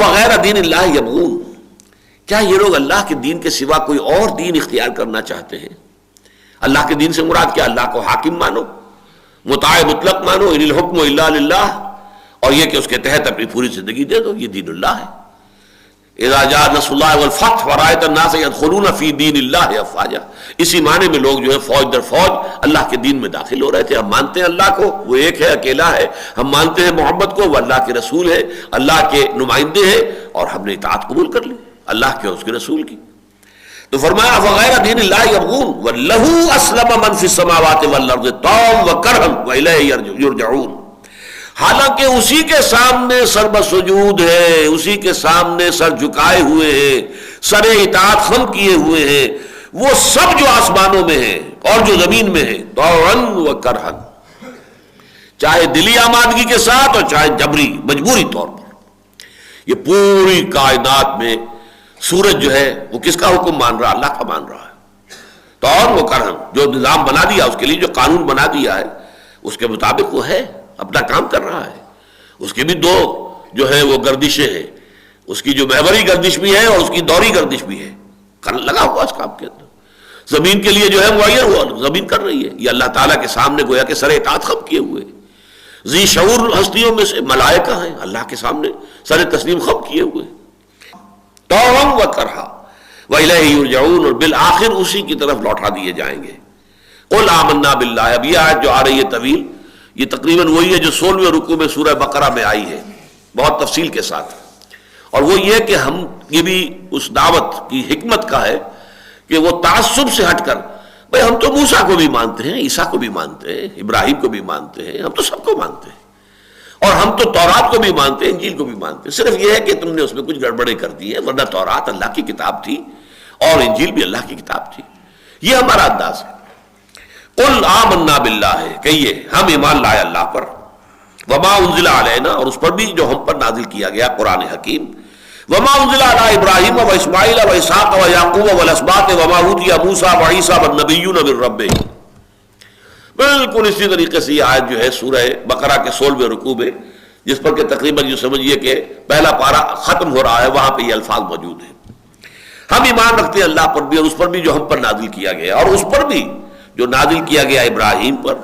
افغیر دین اللہ یبغون، کیا یہ لوگ اللہ کے دین کے سوا کوئی اور دین اختیار کرنا چاہتے ہیں؟ اللہ کے دین سے مراد کیا؟ اللہ کو حاکم مانو، مطاع مطلق مانو، ان الحکم الا للہ، اور یہ کہ اس کے تحت اپنی پوری زندگی دے دو، یہ دین اللہ ہے۔ اذا جاء نصر اللہ والفتح ورأیت الناس يدخلون فی دین اللہ افواجا، اسی معنی میں لوگ جو ہے فوج در فوج اللہ کے دین میں داخل ہو رہے تھے۔ ہم مانتے ہیں اللہ کو، وہ ایک ہے، اکیلا ہے، ہم مانتے ہیں محمد کو، وہ اللہ کے رسول ہے، اللہ کے نمائندے ہیں، اور ہم نے اطاعت قبول کر لی اللہ کے اور اس کے رسول کی۔ تو فرمایا فغیر دین اللہ یبغون وَلَهُ أَسْلَمَ مَنْ فِي السَّمَاوَاتِ وَالْأَرْضِ طَوْعًا وَكَرْهًا وَإِلَيْهِ يُرْجَعُونَ، حالانکہ اسی کے سامنے سر بسجود ہے، اسی کے سامنے سر جھکائے ہوئے ہیں، سر اطاعت خم کیے ہوئے ہیں وہ سب جو آسمانوں میں ہیں اور جو زمین میں ہیں، طَوْعًا وَكَرْهًا، چاہے دلی آمادگی کے ساتھ اور چاہے جبری مجبوری طور پر۔ یہ پوری کائنات میں سورج جو ہے وہ کس کا حکم مان رہا؟ اللہ کا مان رہا ہے۔ تو اور وہ کرم جو نظام بنا دیا، اس کے لیے جو قانون بنا دیا ہے، اس کے مطابق وہ ہے، اپنا کام کر رہا ہے۔ اس کے بھی دو جو ہے وہ گردشیں ہیں، اس کی جو محوری گردش بھی ہے اور اس کی دوری گردش بھی ہے، لگا ہوا اس کام کے اندر۔ زمین کے لیے جو ہے معین ہوا، زمین کر رہی ہے، یہ اللہ تعالیٰ کے سامنے گویا کہ سر اطاعت خم کیے ہوئے ذی شعور ہستیوں میں سے ملائکہ ہیں، اللہ کے سامنے سر تسلیم خم کیے ہوئے، طوعاً وکرہا وإلیہ یرجعون، اور بالآخر اسی کی طرف لوٹا دیے جائیں گے۔ قل آمنا باللہ، اب یہ آیت جو آ رہی ہے طویل، یہ تقریباً وہی ہے جو 16ویں رکوع میں سورہ بقرہ میں آئی ہے بہت تفصیل کے ساتھ، اور وہ یہ کہ ہم یہ بھی اس دعوت کی حکمت کا ہے کہ وہ تعصب سے ہٹ کر، بھئی ہم تو موسیٰ کو بھی مانتے ہیں، عیسیٰ کو بھی مانتے ہیں، ابراہیم کو بھی مانتے ہیں، ہم تو سب کو مانتے ہیں، اور ہم تو تورات کو بھی مانتے ہیں، انجیل کو بھی مانتے ہیں، صرف یہ ہے کہ تم نے اس میں کچھ گڑبڑیں کر دی ہیں، ورنہ تورات اللہ کی کتاب تھی اور انجیل بھی اللہ کی کتاب تھی۔ یہ ہمارا انداز ہے۔ قل آمنا باللہ، کہیے ہم ایمان لائے اللہ پر، وما انزل علینا، اور اس پر بھی جو ہم پر نازل کیا گیا قرآن حکیم، وما انزل علی ابراہیم و اسماعیل و اسحاق و یعقوب والاسباط وما اوتی موسیٰ و عیسیٰ والنبیون من ربہم۔ بالکل اسی طریقے سے یہ آیت جو ہے سورہ بقرہ کے 16ویں رکوع میں، جس پر کہ تقریباً جو سمجھیے کہ پہلا پارہ ختم ہو رہا ہے، وہاں پہ یہ الفاظ موجود ہیں۔ ہم ایمان رکھتے ہیں اللہ پر بھی، اور اس پر بھی جو ہم پر نازل کیا گیا، اور اس پر بھی جو نازل کیا گیا ابراہیم پر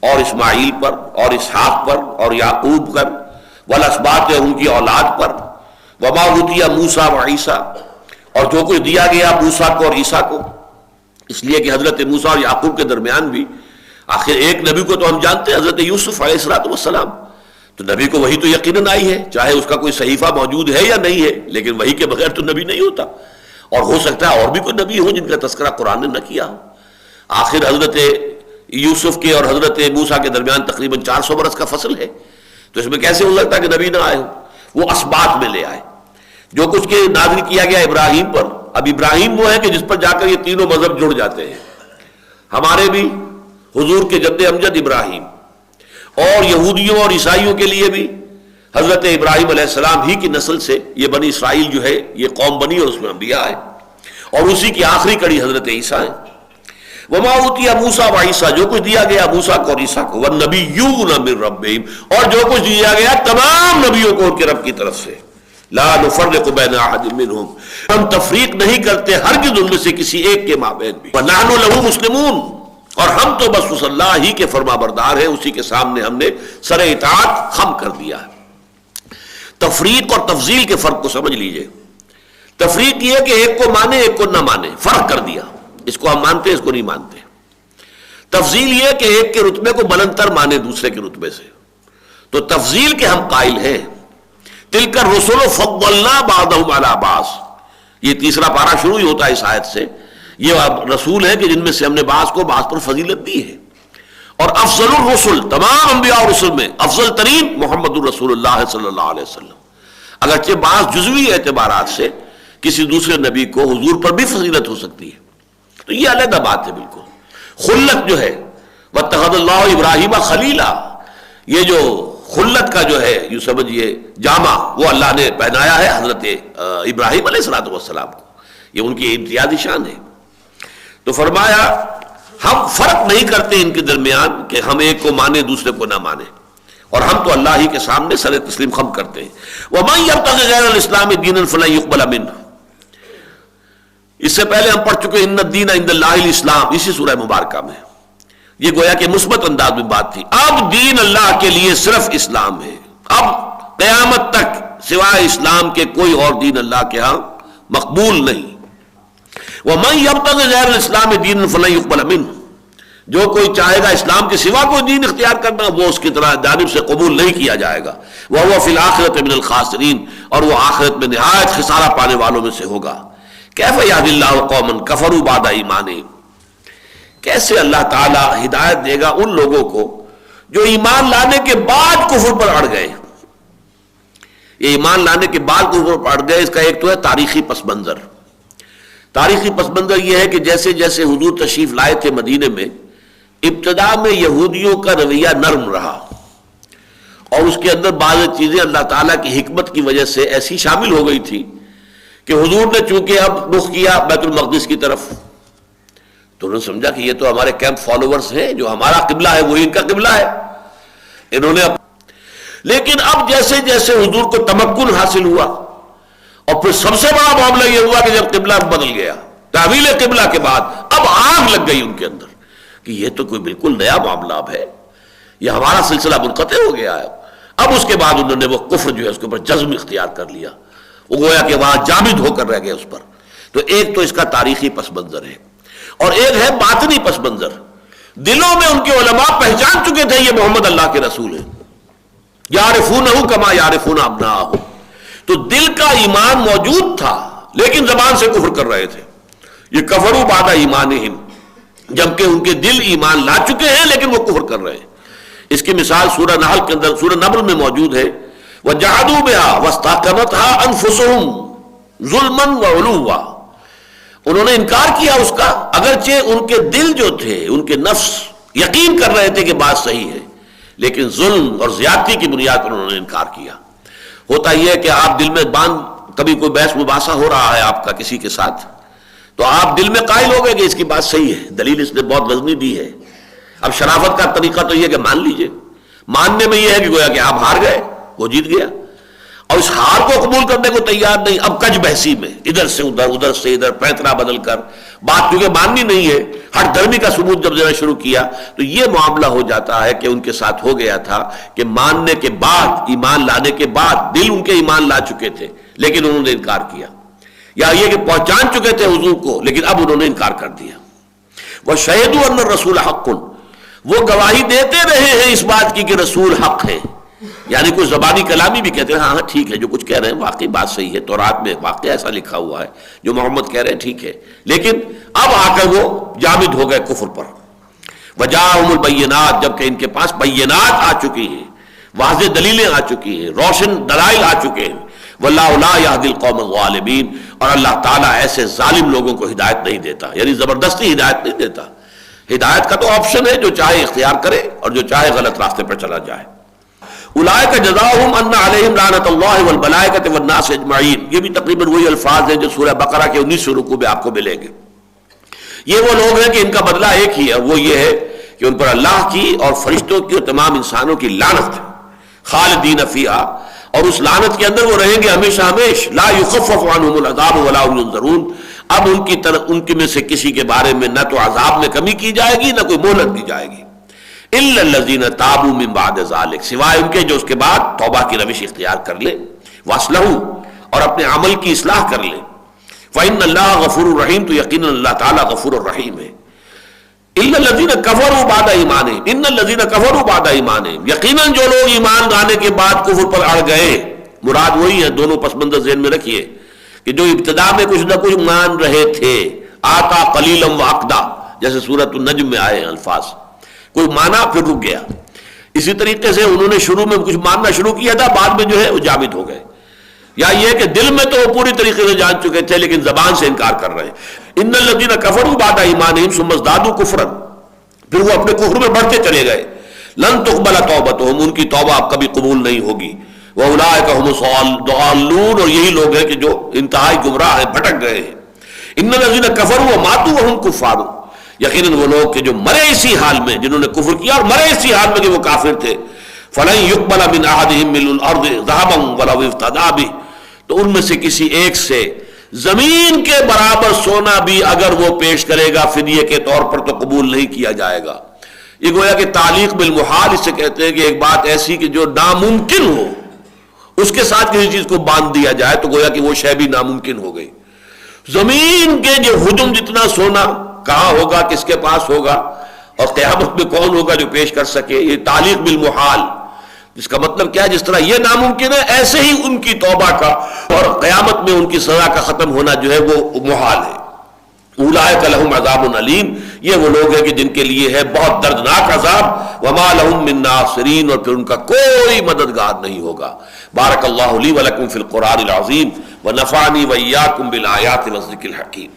اور اسماعیل پر اور اسحاق پر اور یعقوب پر، والاسباط، ان کی اولاد پر، وما اوتی موسیٰ و عیسیٰ، اور جو کچھ دیا گیا موسیٰ کو اور عیسیٰ کو، اس لیے کہ حضرت موسیٰ اور یعقوب کے درمیان بھی آخر ایک نبی کو تو ہم جانتے ہیں، حضرت یوسف علیہ السلام، تو نبی کو وہی تو یقیناً آئی ہے، چاہے اس کا کوئی صحیفہ موجود ہے یا نہیں ہے، لیکن وہی کے بغیر تو نبی نہیں ہوتا، اور ہو سکتا ہے اور بھی کوئی نبی ہو جن کا تذکرہ قرآن نے نہ کیا ہو۔ آخر حضرت یوسف کے اور حضرت موسیٰ کے درمیان تقریباً 400 برس کا فصل ہے، تو اس میں کیسے ہو سکتا ہے کہ نبی نہ آئے ہو؟ وہ اسباط میں لے آئے جو کچھ کے نازل کیا گیا ابراہیم پر۔ اب ابراہیم وہ ہے کہ جس پر جا کر یہ تینوں مذہب جڑ جاتے ہیں، ہمارے بھی حضور کے جد امجد ابراہیم، اور یہودیوں اور عیسائیوں کے لیے بھی حضرت ابراہیم علیہ السلام ہی کی نسل سے یہ بنی اسرائیل جو ہے یہ قوم بنی، اور اس میں انبیاء آئے، اور اسی کی آخری کڑی حضرت عیسیٰ ہے۔ وما اوتی موسیٰ و عیسیٰ، جو کچھ دیا گیا موسیٰ کو اور عیسیٰ کو، والنبیون من ربہم، اور جو کچھ دیا گیا تمام نبیوں کو ان کے رب کی طرف سے، لا نفرق بین احد منہم، ہم تفریق نہیں کرتے ہرگز ان میں سے کسی ایک کے مابین بھی، ونحن لہ مسلمون، اور ہم تو بس اس اللہ ہی کے فرما بردار ہیں، اسی کے سامنے ہم نے سر اطاعت خم کر دیا ہے۔ تفریق اور تفضیل کے فرق کو سمجھ لیجئے۔ تفریق یہ کہ ایک کو مانے ایک کو نہ مانے، فرق کر دیا، اس کو ہم مانتے اس کو نہیں مانتے۔ تفضیل یہ کہ ایک کے رتبے کو بلندتر مانے دوسرے کے رتبے سے، تو تفضیل کے ہم قائل ہیں۔ تلک الرسل فضلنا بعضهم علی بعض، یہ تیسرا پارہ شروع ہی ہوتا ہے اس آیت سے۔ یہ رسول ہیں کہ جن میں سے ہم نے بعض کو بعض پر فضیلت دی ہے، اور افضل الرسل، تمام انبیاء اور رسل میں افضل ترین محمد الرسول اللہ صلی اللہ علیہ وسلم۔ اگرچہ بعض جزوی اعتبارات سے کسی دوسرے نبی کو حضور پر بھی فضیلت ہو سکتی ہے، تو یہ علیحدہ بات ہے بالکل۔ خلت جو ہے واتخذ اللہ ابراہیم خلیلا، یہ جو خلت کا جو ہے یوں سمجھیے جامع وہ اللہ نے پہنایا ہے حضرت ابراہیم علیہ السلام کو، یہ ان کی امتیازی شان ہے۔ تو فرمایا ہم فرق نہیں کرتے ان کے درمیان کہ ہم ایک کو مانے دوسرے کو نہ مانے۔ اور ہم تو اللہ ہی کے سامنے سر تسلیم خم کرتے ہیں. وَمَن يَبْتَغِ غَيْرَ الْإِسْلَامِ دِينًا فَلَن يُقْبَلَ مِنْهُ. اس سے پہلے ہم پڑھ چکے ان الدین عند اللہ الاسلام، اسی سورہ مبارکہ میں. یہ گویا کہ مثبت انداز میں بات تھی. اب دین اللہ کے لیے صرف اسلام ہے. اب قیامت تک سوائے اسلام کے کوئی اور دین اللہ کے ہاں مقبول نہیں. وَمَن يَبْتَغِ غَيْرَ الْإِسْلَامِ دِينًا فَلَن يُقْبَلَ مِنْهُ. جو کوئی چاہے گا اسلام کے سوا کوئی دین اختیار کرنا، وہ اس کی طرح جانب سے قبول نہیں کیا جائے گا. وَهُوَ فِي الْآخِرَةِ مِنَ الْخَاسِرِينَ. اور وہ آخرت میں نہایت خسارہ پانے والوں میں سے ہوگا. کیف یہدی اللہ قوما کفروا بعد ایمانہم. کیسے اللہ تعالیٰ ہدایت دے گا ان لوگوں کو جو ایمان لانے کے بعد کفر پر اڑ گئے. یہ ایمان لانے کے بعد کفر پر اڑ گئے، اس کا ایک تو ہے تاریخی پس منظر. تاریخی پس منظر یہ ہے کہ جیسے جیسے حضور تشریف لائے تھے مدینے میں، ابتدا میں یہودیوں کا رویہ نرم رہا، اور اس کے اندر بعض چیزیں اللہ تعالیٰ کی حکمت کی وجہ سے ایسی شامل ہو گئی تھی کہ حضور نے چونکہ اب رخ کیا بیت المقدس کی طرف، تو انہوں نے سمجھا کہ یہ تو ہمارے کیمپ فالوورز ہیں، جو ہمارا قبلہ ہے وہی ان کا قبلہ ہے. انہوں نے لیکن اب جیسے جیسے حضور کو تمکن حاصل ہوا، اور پھر سب سے بڑا معاملہ یہ ہوا کہ جب قبلہ بدل گیا، تحویل قبلہ کے بعد اب آگ لگ گئی ان کے اندر کہ یہ تو کوئی بالکل نیا معاملہ اب ہے، یہ ہمارا سلسلہ منقطع ہو گیا ہے. اب اس کے بعد انہوں نے وہ کفر جو ہے اس کے اوپر جزم اختیار کر لیا، وہ گویا کہ وہاں جامد ہو کر رہ گئے اس پر. تو ایک تو اس کا تاریخی پس منظر ہے، اور ایک ہے باطنی پس منظر. دلوں میں ان کے علماء پہچان چکے تھے یہ محمد اللہ کے رسول ہیں. یعرفونہ کما یعرفون ابناءہم. تو دل کا ایمان موجود تھا لیکن زبان سے کفر کر رہے تھے. یہ کفروا بعد ایمانہم، جبکہ ان کے دل ایمان لا چکے ہیں لیکن وہ کفر کر رہے ہیں. اس کی مثال سورہ نحل کے اندر، سورہ نمل میں موجود ہے. وَجَحَدُوا بِهَا وَاسْتَيْقَنَتْهَا أَنفُسُهُمْ ظُلْمًا وَعُلُوًّا. انہوں نے انکار کیا اس کا، اگرچہ ان کے دل جو تھے، ان کے نفس یقین کر رہے تھے کہ بات صحیح ہے، لیکن ظلم اور زیادتی کی بنیاد پر انہوں نے انکار کیا. ہوتا یہ ہے کہ آپ دل میں کبھی کوئی بحث مباحثہ ہو رہا ہے آپ کا کسی کے ساتھ، تو آپ دل میں قائل ہو گئے کہ اس کی بات صحیح ہے، دلیل اس نے بہت وزنی دی ہے. اب شرافت کا طریقہ تو یہ کہ مان لیجئے. ماننے میں یہ ہے کہ گویا کہ آپ ہار گئے، وہ جیت گیا، اور اس ہار کو قبول کرنے کو تیار نہیں. اب کج بحثی میں ادھر سے ادھر، ادھر سے ادھر، پیترا بدل کر بات کیونکہ ماننی نہیں ہے، ہٹ دھرمی کا ثبوت جب دینا شروع کیا تو یہ معاملہ ہو جاتا ہے کہ ان کے ساتھ ہو گیا تھا کہ ماننے کے بعد، ایمان لانے کے بعد، دل ان کے ایمان لا چکے تھے لیکن انہوں نے انکار کیا، یا یہ کہ پہچان چکے تھے حضور کو لیکن اب انہوں نے انکار کر دیا. وَشَهِدُوا أَنَّ الرَّسُولَ حَقٌّ. وہ گواہی دیتے رہے ہیں اس بات کی کہ رسول حق ہے، یعنی کوئی زبانی کلامی بھی کہتے ہیں ہاں ٹھیک ہے جو کچھ کہہ رہے ہیں واقعی بات صحیح ہے، تورات میں واقعی ایسا لکھا ہوا ہے، جو محمد کہہ رہے ہیں ٹھیک ہے، لیکن اب آ کر وہ جامد ہو گئے کفر پر. وجاءہم البینات. جبکہ ان کے پاس بینات آ چکی ہیں، واضح دلیلیں آ چکی ہیں، روشن دلائل آ چکے ہیں. واللہ لا یہدی القوم الظالمین. اور اللہ تعالیٰ ایسے ظالم لوگوں کو ہدایت نہیں دیتا، یعنی زبردستی ہدایت نہیں دیتا. ہدایت کا تو آپشن ہے، جو چاہے اختیار کرے اور جو چاہے غلط راستے پر چلا جائے. اولئک جزاؤہم ان علیہم لعنۃ اللہ والملائکۃ والناس اجمعین. یہ بھی تقریباً وہی الفاظ ہیں جو سورہ بقرہ کے 19 رکوع میں آپ کو ملیں گے. یہ وہ لوگ ہیں کہ ان کا بدلہ ایک ہی ہے، وہ یہ ہے کہ ان پر اللہ کی اور فرشتوں کی اور تمام انسانوں کی لعنت ہے. خالدین فیہا. اور اس لعنت کے اندر وہ رہیں گے ہمیشہ ہمیش. لا یخفف عنہم العذاب ولا هم ينظرون. اب ان کی میں سے کسی کے بارے میں نہ تو عذاب میں کمی کی جائے گی نہ کوئی مہلت دی جائے گی. الا الذین تابوا من بعد ذلک. سوائے ان کے جو اس کے بعد توبہ کی روش اختیار کر لیں، واصلحوا، اور اپنے عمل کی اصلاح کر لیں. فإن اللہ غفور الرحیم. تو یقینا اللہ تعالیٰ غفور الرحیم ہے. الا الذین کفروا بعد ایمانہم. ان الذین کفروا بعد ایمانہم. یقینا جو لوگ ایمان لانے کے بعد کفر پر اڑ گئے، مراد وہی ہے. دونوں پس منظر ذہن میں رکھیے کہ جو ابتدا میں کچھ نہ کچھ مان رہے تھے، آتا قلیلا وعقدا، جیسے سورۃ النجم میں آئے الفاظ، کوئی مانا پھر رک گیا. اسی طریقے سے انہوں نے شروع میں کچھ ماننا شروع کیا تھا، بعد میں جو ہے وہ جامد ہو گئے. یا یہ کہ دل میں تو وہ پوری طریقے سے جان چکے تھے لیکن زبان سے انکار کر رہے ہیں. ان الذین کفروا بعد ایمانہم ثم ازدادوا کفرا. پھر وہ اپنے کفر میں بڑھتے چلے گئے. لن تقبل توبتہم. ان کی توبہ اب کبھی قبول نہیں ہوگی. وَأُولَٰئِكَ هُمُ الضَّالُّونَ. اور یہی لوگ ہیں کہ جو انتہائی گمراہ ہیں، بھٹک گئے ہیں. ان الذین کفروا وماتوا وهم کفار. یقیناً وہ لوگ کہ جو مرے اسی حال میں، جنہوں نے کفر کیا اور مرے اسی حال میں کہ وہ کافر تھے. فلن يقبل من احدهم ملء الارض ذهبا ولو افتدى به، تو ان میں سے کسی ایک سے زمین کے برابر سونا بھی اگر وہ پیش کرے گا فدیے کے طور پر تو قبول نہیں کیا جائے گا۔ یہ گویا کہ تعلیق بالمحال اسے کہتے ہیں کہ ایک بات ایسی کہ جو ناممکن ہو اس کے ساتھ کسی چیز کو باندھ دیا جائے تو گویا کہ وہ شے بھی ناممکن ہو گئی۔ زمین کے جو حجم جتنا سونا کہاں ہوگا، کس کے پاس ہوگا، اور قیامت میں کون ہوگا جو پیش کر سکے، یہ تعلیق بالمحال، جس کا مطلب کیا ہے جس طرح یہ ناممکن ہے ایسے ہی ان کی توبہ کا اور قیامت میں ان کی سزا کا ختم ہونا جو ہے وہ محال ہے۔ اولئک لہم عذاب علیم، یہ وہ لوگ ہیں کہ جن کے لیے ہے بہت دردناک عذاب، وما لہم من ناصرین، اور پھر ان کا کوئی مددگار نہیں ہوگا۔ بارک اللہ لی ولکم فی القرآن العظیم ونفعنی وإیاکم بالآیات والذکر الحکیم۔